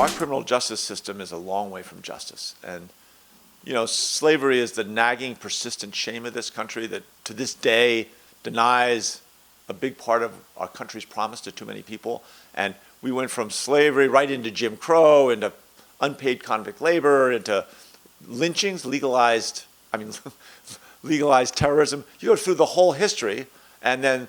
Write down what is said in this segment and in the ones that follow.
our criminal justice system is a long way from justice. And, you know, slavery is the nagging, persistent shame of this country that to this day denies a big part of our country's promise to too many people. And we went from slavery right into Jim Crow, into unpaid convict labor, into lynchings, legalized legalized terrorism. You go through the whole history, and then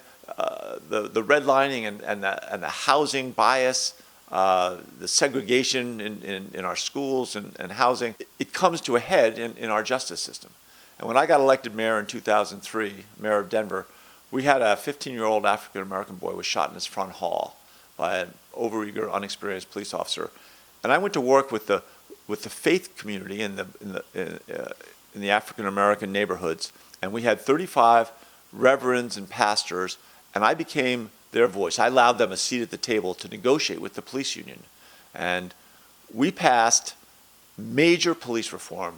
the redlining and the housing bias, the segregation in our schools and housing, it comes to a head in our justice system. And when I got elected mayor in 2003, mayor of Denver, we had a 15-year-old African-American boy was shot in his front hall by an overeager, unexperienced police officer. And I went to work with the faith community in the African-American neighborhoods, and we had 35 reverends and pastors, and I became their voice. I allowed them a seat at the table to negotiate with the police union. And we passed major police reform,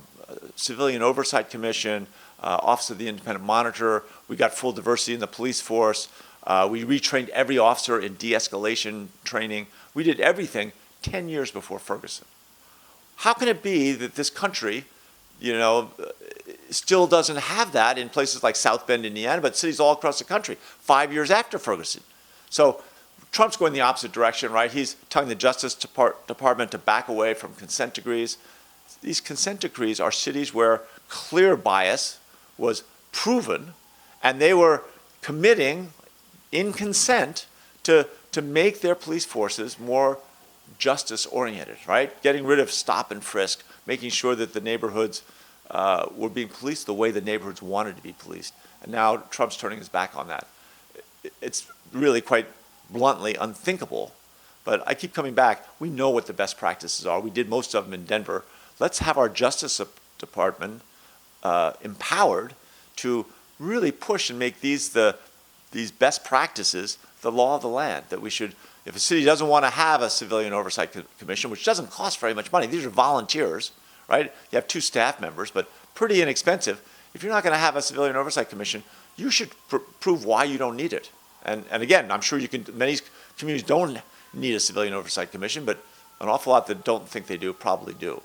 Civilian Oversight Commission, Office of the Independent Monitor. We got full diversity in the police force. We retrained every officer in de-escalation training. We did everything 10 years before Ferguson. How can it be that this country, you know, still doesn't have that in places like South Bend, Indiana, but cities all across the country, 5 years after Ferguson? So Trump's going the opposite direction, right? He's telling the Justice Department to back away from consent decrees. These consent decrees are cities where clear bias was proven, and they were committing in consent to make their police forces more justice-oriented, right? Getting rid of stop and frisk, making sure that the neighborhoods were being policed the way the neighborhoods wanted to be policed. And now Trump's turning his back on that. It's really quite bluntly unthinkable. But I keep coming back. We know what the best practices are. We did most of them in Denver. Let's have our Justice Department empowered to really push and make these best practices the law of the land. That we should, if a city doesn't want to have a civilian oversight commission, which doesn't cost very much money, these are volunteers, right? You have 2 staff members, but pretty inexpensive. If you're not going to have a civilian oversight commission, you should prove why you don't need it. And again, I'm sure you can. Many communities don't need a civilian oversight commission, but an awful lot that don't think they do probably do.